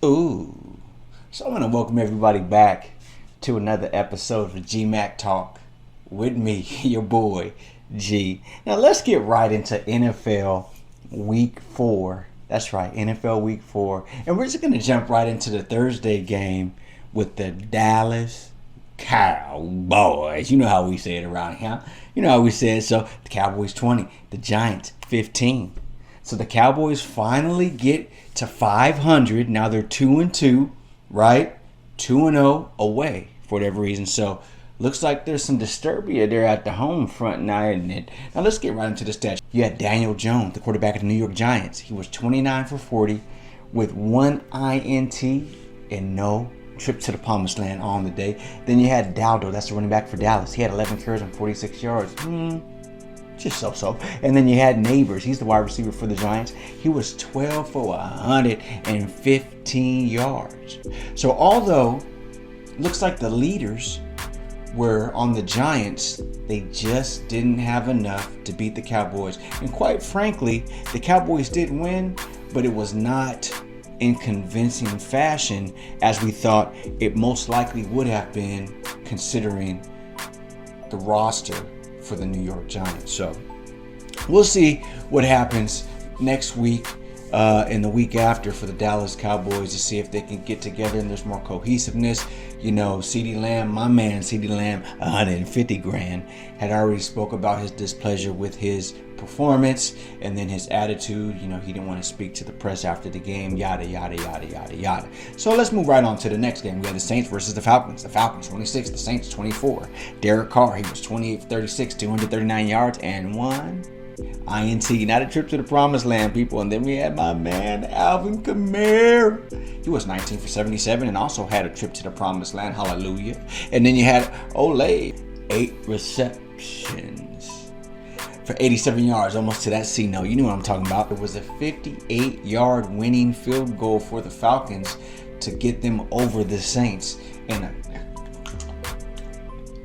Ooh. So I want to welcome everybody back to another episode of Gmak Talk with me, your boy, G. Now let's get right into NFL Week 4. That's right, NFL Week 4. And we're just going to jump right into the Thursday game with the Dallas Cowboys. You know how we say it around here. You know how we say it. So the Cowboys 20, the Giants 15. So the Cowboys finally get to 500. Now they're 2-2, right? 2-0 away for whatever reason. So looks like there's some disturbia there at the home front now, isn't it? Now let's get right into the stats. You had Daniel Jones, the quarterback of the New York Giants. He was 29 for 40 with one INT and no trip to the promised land on the day. Then you had Daldo, that's the running back for Dallas. He had 11 carries and 46 yards. Just so. And then you had Neighbors. He's the wide receiver for the Giants. He was 12 for 115 yards. So although looks like the leaders were on the Giants, they just didn't have enough to beat the Cowboys. And quite frankly, the Cowboys did win, but it was not in convincing fashion as we thought it most likely would have been, considering the roster for the New York Giants. So we'll see what happens next week and the week after for the Dallas Cowboys to see if they can get together and there's more cohesiveness. You know, CeeDee Lamb, my man CeeDee Lamb, 150 grand, had already spoke about his displeasure with his performance and then his attitude. You know, he didn't want to speak to the press after the game, yada, yada, yada, yada, yada. So let's move right on to the next game. We had the Saints versus the Falcons. The Falcons 26, the Saints 24. Derek Carr, he was 28 for 36, 239 yards and one INT, not a trip to the promised land, people. And then we had my man Alvin Kamara. He was 19 for 77 and also had a trip to the promised land. Hallelujah. And then you had Olay, 8 receptions for 87 yards, almost to that C-note. You know what I'm talking about. It was a 58-yard winning field goal for the Falcons to get them over the Saints. And a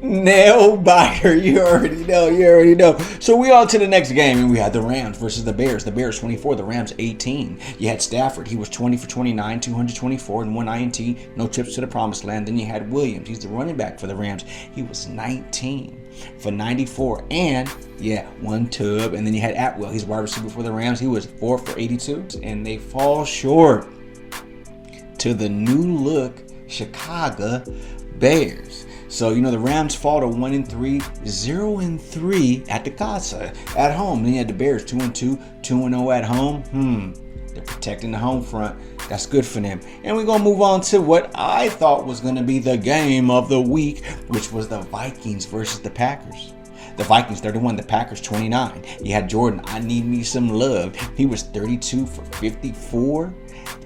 nail biter, you already know. So we on to the next game, and we had the Rams versus the Bears. The Bears 24, the Rams 18. You had Stafford, he was 20 for 29, 224 and one INT, no trips to the promised land. Then you had Williams, he's the running back for the Rams. He was 19 for 94 and one tub. And then you had Atwell, he's a wide receiver for the Rams. He was 4 for 82, and they fall short to the new look Chicago Bears. So, you know, the Rams fall to 1-3, 0-3 at the casa, at home. Then you had the Bears 2-2, 2-0 at home. They're protecting the home front. That's good for them. And we're going to move on to what I thought was going to be the game of the week, which was the Vikings versus the Packers. The Vikings 31, the Packers 29. You had Jordan, I need me some love. He was 32 for 54,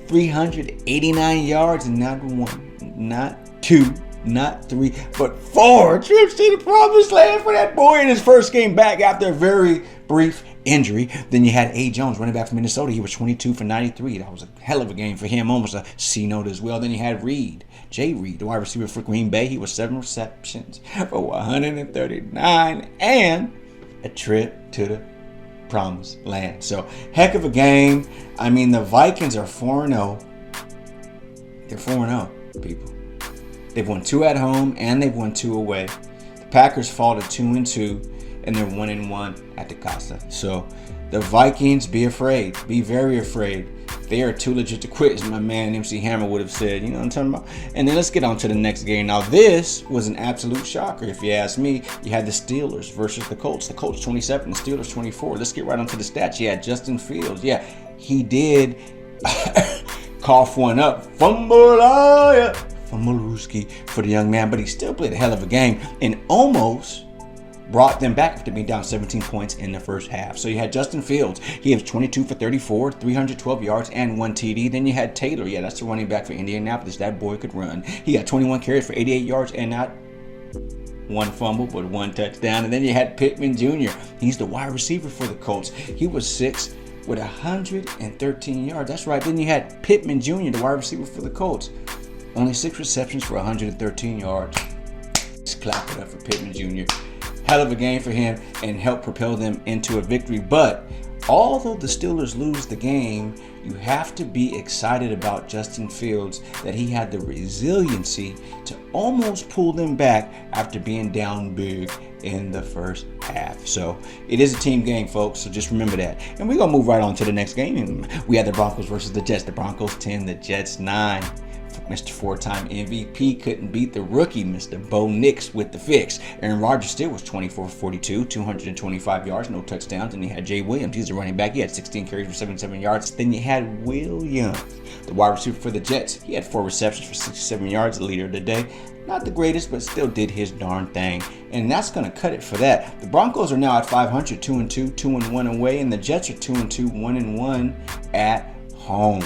389 yards, and not one, not two, not 3, but 4 trips to the promised land for that boy in his first game back after a very brief injury. Then you had A. Jones, running back from Minnesota. He was 22 for 93. That was a hell of a game for him, almost a C-note as well. Then you had Jay Reed, the wide receiver for Green Bay. He was 7 receptions for 139 and a trip to the promised land. So, heck of a game. I mean, the Vikings are 4-0. They're 4-0, people. They've won 2 at home and they've won 2 away. The Packers fall to 2-2 and they're 1-1 at the casa. So the Vikings, be afraid. Be very afraid. They are too legit to quit, as my man MC Hammer would have said. You know what I'm talking about? And then let's get on to the next game. Now this was an absolute shocker, if you ask me. You had the Steelers versus the Colts. The Colts 27, the Steelers 24. Let's get right onto the stats. You had Justin Fields. Yeah, he did cough one up. Fumblerooski for the young man, but he still played a hell of a game and almost brought them back after being down 17 points in the first half. So you had Justin Fields. He was 22 for 34, 312 yards and 1 TD. Then you had Taylor. Yeah, that's the running back for Indianapolis. That boy could run. He got 21 carries for 88 yards and not 1 fumble, but 1 touchdown. And then you had Pittman Jr. He's the wide receiver for the Colts. He was 6 with 113 yards. That's right. Then you had Pittman Jr., the wide receiver for the Colts. Only 6 receptions for 113 yards. Just clap it up for Pittman Jr. Hell of a game for him and helped propel them into a victory. But although the Steelers lose the game, you have to be excited about Justin Fields, that he had the resiliency to almost pull them back after being down big in the first half. So it is a team game, folks, so just remember that. And we're going to move right on to the next game. We had the Broncos versus the Jets. The Broncos 10, the Jets 9. Mr. Four-time MVP couldn't beat the rookie, Mr. Bo Nix, with the fix. Aaron Rodgers still was 24 for 42, 225 yards, no touchdowns. And you had Jay Williams, he's a running back. He had 16 carries for 77 yards. Then you had Williams, the wide receiver for the Jets. He had 4 receptions for 67 yards, the leader of the day. Not the greatest, but still did his darn thing. And that's going to cut it for that. The Broncos are now at 500, 2-2, 2-1 away. And the Jets are 2-2, 1-1 at home.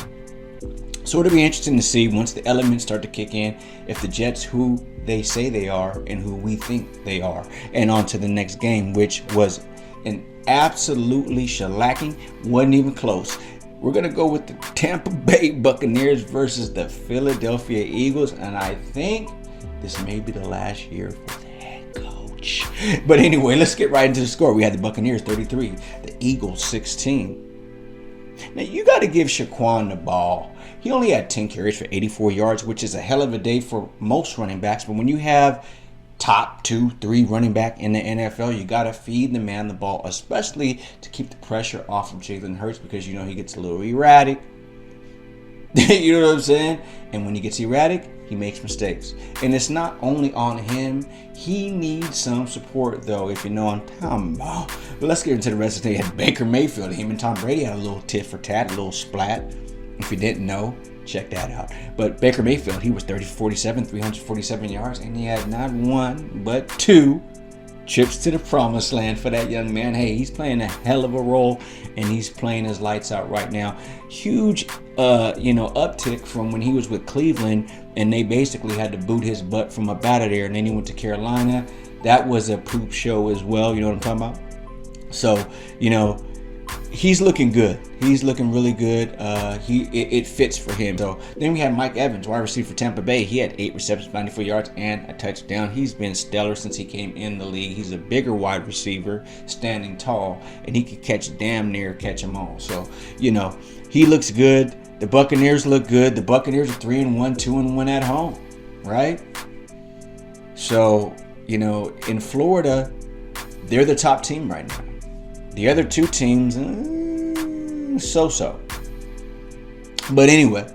So it'll be interesting to see once the elements start to kick in, if the Jets who they say they are and who we think they are. And on to the next game, which was an absolutely shellacking, wasn't even close. We're going to go with the Tampa Bay Buccaneers versus the Philadelphia Eagles. And I think this may be the last year for the head coach. But anyway, let's get right into the score. We had the Buccaneers 33, the Eagles 16. Now, you got to give Shaquan the ball. He only had 10 carries for 84 yards, which is a hell of a day for most running backs. But when you have top 2-3 running back in the NFL, you got to feed the man the ball, especially to keep the pressure off of Jalen Hurts, because you know he gets a little erratic. You know what I'm saying? And when he gets erratic, he makes mistakes. And it's not only on him. He needs some support, though, if you know what I'm talking about. But let's get into the rest of the day. You had Baker Mayfield. Him and Tom Brady had a little tit for tat, a little splat. If you didn't know, check that out. But Baker Mayfield, he was 30-47, 347 yards, and he had not 1 but 2 trips to the promised land for that young man. Hey, he's playing a hell of a role, and he's playing his lights out right now. Huge, uptick from when he was with Cleveland, and they basically had to boot his butt from up out of there, and then he went to Carolina. That was a poop show as well. You know what I'm talking about? So, he's looking good. He's looking really good. It fits for him. So then we had Mike Evans, wide receiver for Tampa Bay. He had 8 receptions, 94 yards, and a touchdown. He's been stellar since he came in the league. He's a bigger wide receiver, standing tall, and he could catch them all. So, he looks good. The Buccaneers look good. The Buccaneers are 3-1, 2-1 at home, right? So, in Florida, they're the top team right now. The other 2 teams, so-so. But anyway,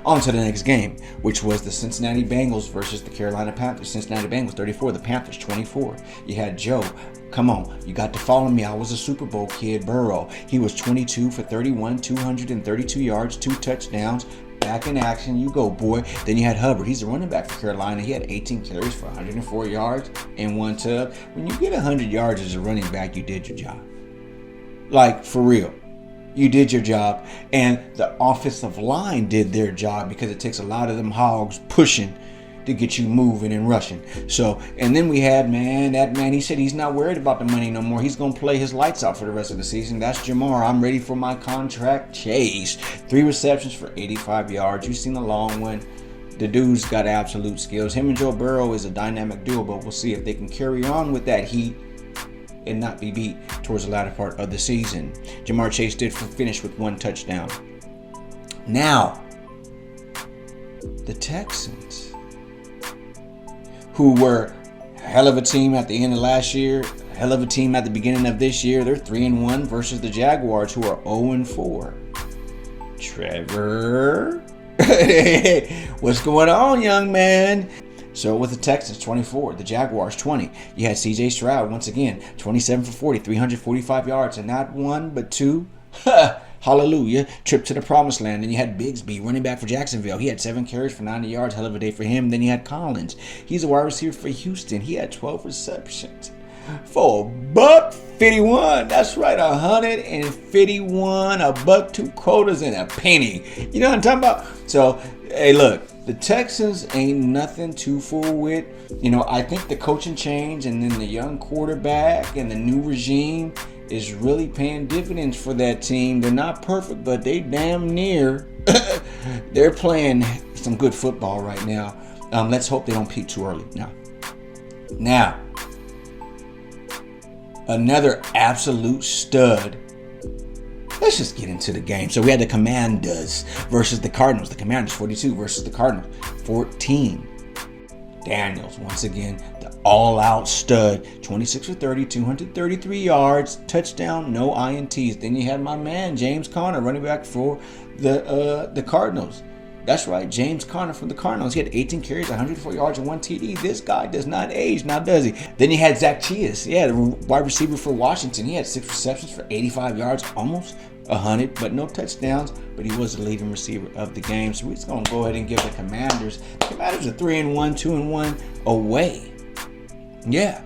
on to the next game, which was the Cincinnati Bengals versus the Carolina Panthers. Cincinnati Bengals 34, the Panthers 24. You had Joe. Come on, you got to follow me. I was a Super Bowl kid, Burrow. He was 22 for 31, 232 yards, 2 touchdowns. Back in action, you go, boy. Then you had Hubbard. He's a running back for Carolina. He had 18 carries for 104 yards and 1 tub. When you get 100 yards as a running back, you did your job. Like, for real. You did your job. And the offensive line did their job, because it takes a lot of them hogs pushing to get you moving and rushing. So, and then we had, that man, he said he's not worried about the money no more. He's going to play his lights out for the rest of the season. That's Jamar. I'm ready for my contract chase. 3 receptions for 85 yards. You've seen the long one. The dude's got absolute skills. Him and Joe Burrow is a dynamic duo, but we'll see if they can carry on with that heat and not be beat towards the latter part of the season. Jamar Chase did finish with 1 touchdown. Now, the Texans, who were a hell of a team at the end of last year, a hell of a team at the beginning of this year, they're 3-1 versus the Jaguars, who are 0-4. Trevor, what's going on, young man? So with the Texans 24, the Jaguars 20, you had C.J. Stroud once again, 27 for 40, 345 yards, and not 1 but 2. Hallelujah, trip to the promised land. Then you had Bigsby, running back for Jacksonville. He had 7 carries for 90 yards, hell of a day for him. Then you had Collins. He's a wide receiver for Houston. He had 12 receptions for $151. That's right, 151, $1, 2 quarters, and a penny. You know what I'm talking about? So, hey, look. The Texans ain't nothing to fool with. I think the coaching change and then the young quarterback and the new regime is really paying dividends for that team. They're not perfect, but they damn near. They're playing some good football right now. Let's hope they don't peak too early. Now, another absolute stud let's just get into the game. So we had the Commanders versus the Cardinals. The Commanders 42 versus the Cardinals 14. Daniels, once again, the all-out stud, 26 for 30, 233 yards, touchdown, no INTs. Then you had my man, James Conner, running back for the Cardinals. That's right, James Conner from the Cardinals. He had 18 carries, 104 yards, and 1 TD. This guy does not age, now does he? Then you had Zach Cheas, the wide receiver for Washington. He had 6 receptions for 85 yards, almost 100, but no touchdowns. But he was the leading receiver of the game. So we're just gonna go ahead and give the Commanders. The Commanders are 3-1, 2-1 away. Yeah.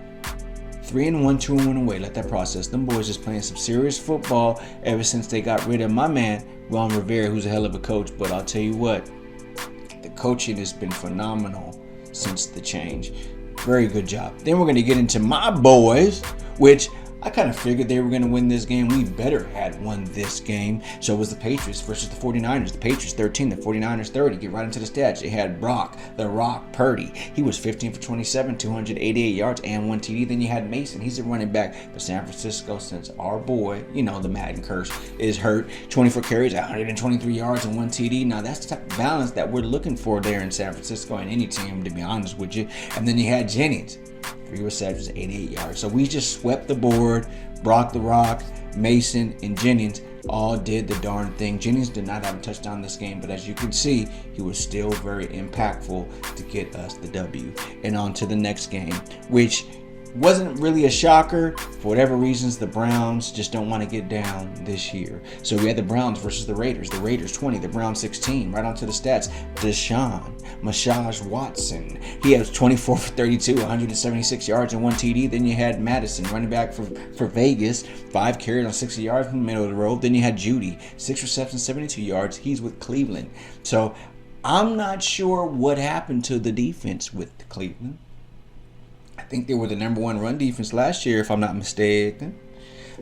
3-1, 2-1 away. Let that process. Them boys is playing some serious football ever since they got rid of my man, Ron Rivera, who's a hell of a coach. But I'll tell you what, the coaching has been phenomenal since the change. Very good job. Then we're going to get into my boys, which I kind of figured they were going to win this game. We better had won this game. So it was the Patriots versus the 49ers. The Patriots 13, the 49ers 30. Get right into the stats. You had Brock, the Rock Purdy. He was 15 for 27, 288 yards, and 1 TD. Then you had Mason. He's a running back for San Francisco since our boy, the Madden curse, is hurt. 24 carries, 123 yards, and 1 TD. Now, that's the type of balance that we're looking for there in San Francisco and any team, to be honest with you. And then you had Jennings. 3 receptions, 88 yards. So we just swept the board. Brock the Rock, Mason, and Jennings all did the darn thing. Jennings did not have a touchdown this game, but as you can see, he was still very impactful to get us the W. And on to the next game, which wasn't really a shocker. For whatever reasons, the Browns just don't want to get down this year. So we had the Browns versus the Raiders. The Raiders 20, the Browns 16. Right onto the stats. Mashaj Watson. He has 24 for 32, 176 yards, and 1 TD. Then you had Madison, running back for Vegas. 5 carries on 60 yards from the middle of the road. Then you had Judy, 6 receptions, 72 yards. He's with Cleveland. So I'm not sure what happened to the defense with Cleveland. I think they were the number 1 run defense last year, if I'm not mistaken.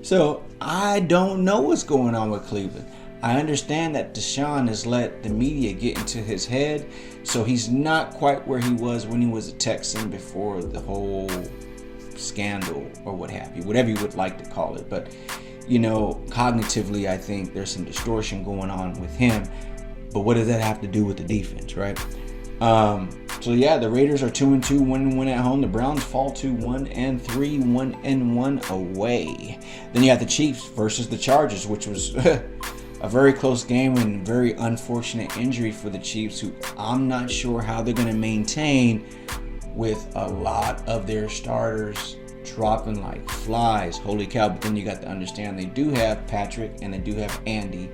So I don't know what's going on with Cleveland. I understand that Deshaun has let the media get into his head, so he's not quite where he was when he was a Texan before the whole scandal or what have you, whatever you would like to call it. But, cognitively, I think there's some distortion going on with him. But what does that have to do with the defense, right? The Raiders are 2-2, 1-1 at home. The Browns fall to 1-3, 1-1 away. Then you have the Chiefs versus the Chargers, which was a very close game and very unfortunate injury for the Chiefs, who I'm not sure how they're going to maintain with a lot of their starters dropping like flies. Holy cow. But then you got to understand they do have Patrick and they do have Andy.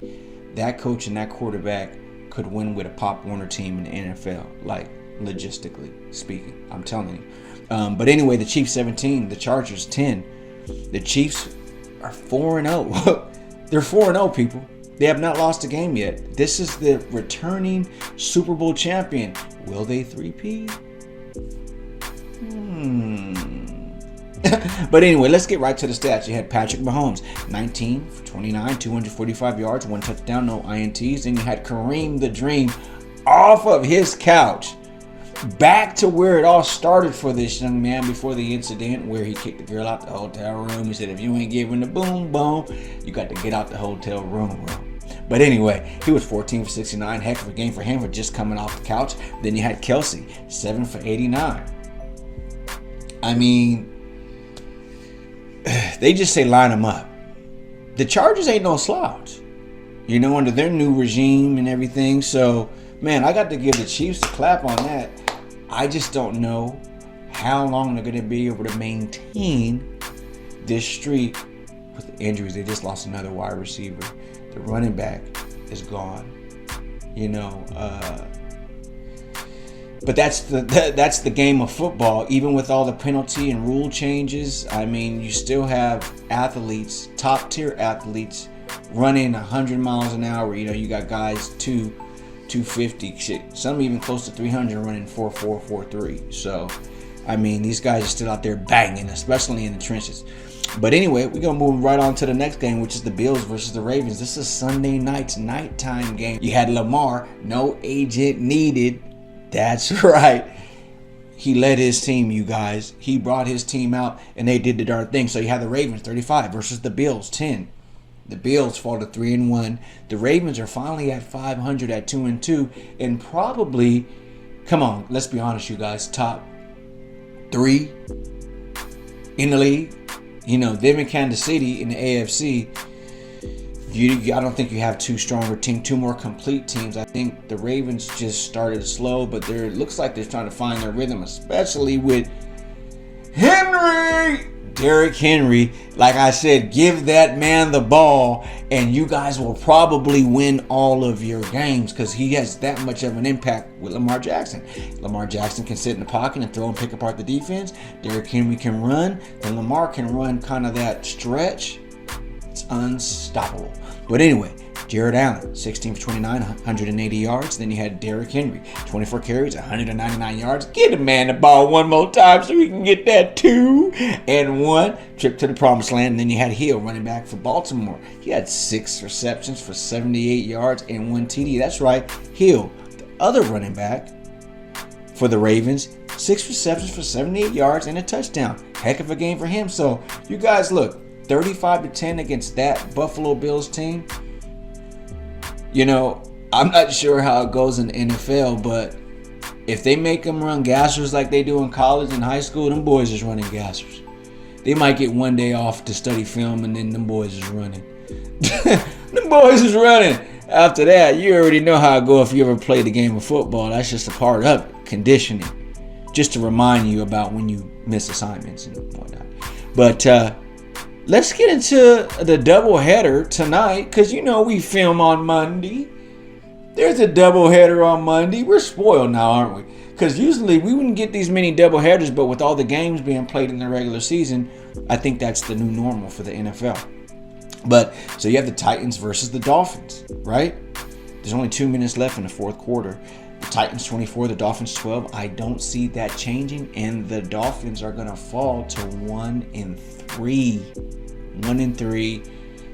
That coach and that quarterback could win with a Pop Warner team in the NFL, like logistically speaking. I'm telling you. But anyway, the Chiefs 17, the Chargers 10. The Chiefs are 4-0. They're 4-0, people. They have not lost a game yet. This is the returning Super Bowl champion. Will they three-peat? But anyway, let's get right to the stats. You had Patrick Mahomes, 19 for 29, 245 yards, 1 touchdown, no INTs. Then you had Kareem the Dream off of his couch, back to where it all started for this young man before the incident where he kicked the girl out the hotel room. He said, if you ain't giving the boom, you got to get out the hotel room. But anyway, he was 14 for 69. Heck of a game for him for just coming off the couch. Then you had Kelsey, 7 for 89. I mean, they just say line them up. The Chargers ain't no slouch, under their new regime and everything. So, man, I got to give the Chiefs a clap on that. I just don't know how long they're going to be able to maintain this streak with the injuries. They just lost another wide receiver. The running back is gone. But that's the game of football. Even with all the penalty and rule changes, I mean, you still have athletes, top tier athletes, running 100 miles an hour. You got guys 250, some even close to 300, running 4.4, 4.3. So, I mean, these guys are still out there banging, especially in the trenches. But anyway, we're going to move right on to the next game, which is the Bills versus the Ravens. This is Sunday night's nighttime game. You had Lamar, no agent needed. That's right. He led his team, you guys. He brought his team out, and they did the darn thing. So you have the Ravens, 35, versus the Bills, 10. The Bills fall to 3-1. The Ravens are finally at 500 at 2-2, and probably, come on, let's be honest, you guys, top 3 in the league. You know, them in Kansas City in the AFC. I don't think you have two stronger teams, two more complete teams. I think the Ravens just started slow, but it looks like they're trying to find their rhythm, especially with Derrick Henry. Like I said, give that man the ball, and you guys will probably win all of your games because he has that much of an impact with Lamar Jackson. Lamar Jackson can sit in the pocket and throw and pick apart the defense. Derrick Henry can run, and Lamar can run kind of that stretch. It's unstoppable. But anyway, Jared Allen, 16 for 29, 180 yards. Then you had Derrick Henry, 24 carries, 199 yards. Get the man the ball one more time so we can get that 2-1 trip to the promised land. And then you had Hill, running back for Baltimore. He had 6 receptions for 78 yards and 1 TD. That's right, Hill, the other running back for the Ravens, 6 receptions for 78 yards and a touchdown. Heck of a game for him. So you guys look, 35-10 against that Buffalo Bills team. You know, I'm not sure how it goes in the NFL, but if they make them run gassers like they do in college and high school, them boys is running gassers. They might get one day off to study film, and then them boys is running. Them boys is running. After that, you already know how it go if you ever played the game of football. That's just a part of it, conditioning. Just to remind you about when you miss assignments and whatnot. But let's get into the doubleheader tonight, because you know we film on Monday. There's a doubleheader on Monday. We're spoiled now, aren't we? Because usually we wouldn't get these many doubleheaders, but with all the games being played in the regular season, I think that's the new normal for the NFL. But so you have the Titans versus the Dolphins, right? There's only 2 minutes left in the fourth quarter. The Titans 24, the Dolphins 12. I don't see that changing, and the Dolphins are going to fall to 1-3. 1-3.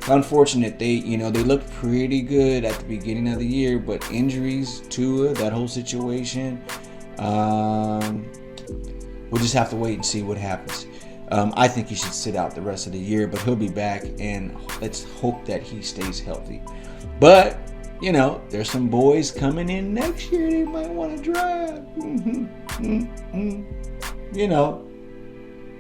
Unfortunate. They looked pretty good at the beginning of the year, but injuries, Tua, that whole situation. We'll just have to wait and see what happens. I think he should sit out the rest of the year, but he'll be back, and let's hope that he stays healthy. But you know, there's some boys coming in next year they might want to drive. You know,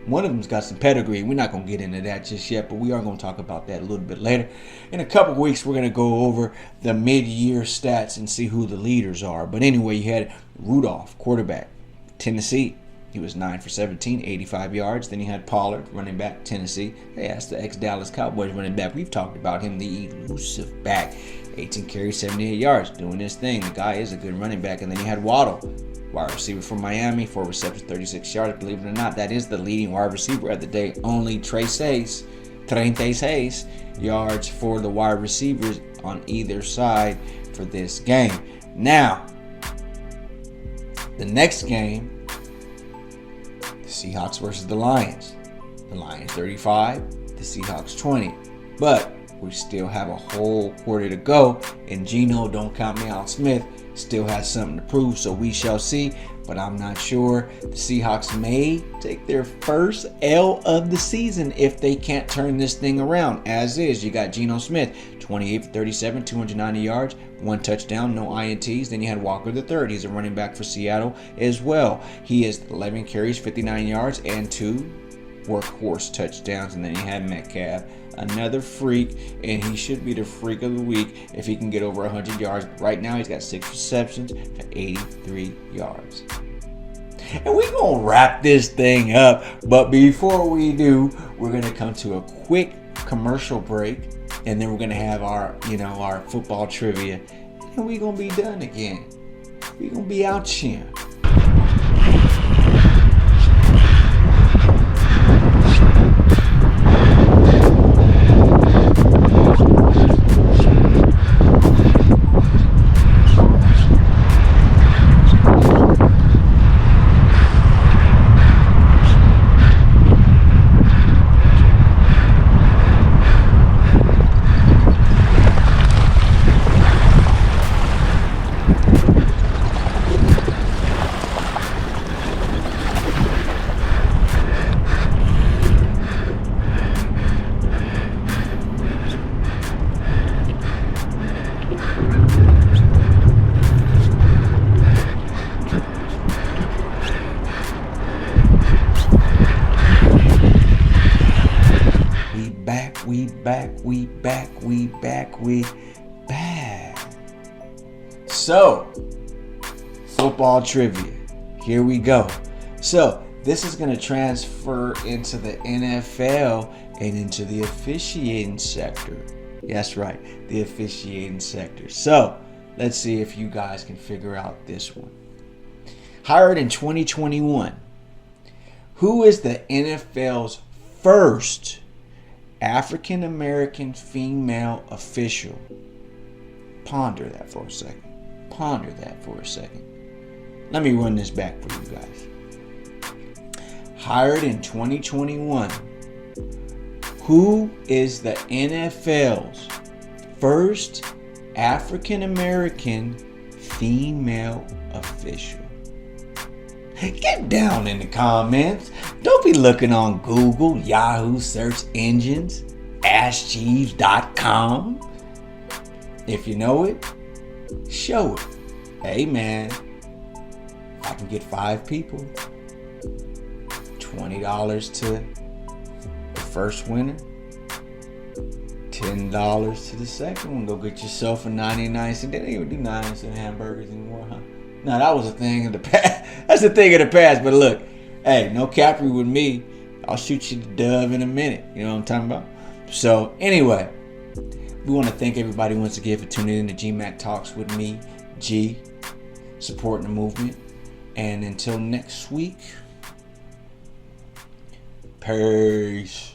one of them's got some pedigree. We're not going to get into that just yet, but we are going to talk about that a little bit later. In a couple of weeks, we're going to go over the mid-year stats and see who the leaders are. But anyway, you had Rudolph, quarterback, Tennessee. He was 9 for 17, 85 yards. Then you had Pollard, running back, Tennessee. Hey, that's the ex-Dallas Cowboys running back. We've talked about him, the elusive back. 18 carries, 78 yards, doing his thing. The guy is a good running back. And then you had Waddle, wide receiver from Miami, 4 receptions, 36 yards. Believe it or not, that is the leading wide receiver of the day. Only 36 yards for the wide receivers on either side for this game. Now, the next game, the Seahawks versus the Lions. The Lions 35, the Seahawks 20. But we still have a whole quarter to go, and Geno, don't count me out, Smith still has something to prove, so we shall see. But I'm not sure. The Seahawks may take their first L of the season if they can't turn this thing around. As is, you got Geno Smith, 28 for 37, 290 yards, 1 touchdown, no INTs. Then you had Walker III. He's a running back for Seattle as well. He has 11 carries, 59 yards, and 2 workhorse touchdowns. And then you had Metcalf, another freak, and he should be the freak of the week if he can get over 100 yards. Right now, he's got 6 receptions for 83 yards. And we're going to wrap this thing up. But before we do, we're going to come to a quick commercial break, and then we're going to have our football trivia, and we're going to be done again. We're going to be out here. back. So, football trivia. Here we go. So, this is going to transfer into the NFL and into the officiating sector. That's right, the officiating sector. So, let's see if you guys can figure out this one. Hired in 2021, who is the NFL's first African American female official? Ponder that for a second. Let me run this back for you guys. Hired in 2021, who is the NFL's first African American female official? Get down in the comments. Don't be looking on Google, Yahoo search engines, AskJeeves.com. If you know it, show it. Hey man, if I can get 5 people, $20 to the first winner, $10 to the second one. Go get yourself a 99cent. They don't even do 99cent hamburgers anymore, huh? No, that was a thing of the past. That's a thing of the past. But look, hey, no Capri with me. I'll shoot you the dove in a minute. You know what I'm talking about? So anyway, we want to thank everybody once again for tuning in to Gmak Talks with me, G, supporting the movement. And until next week, peace.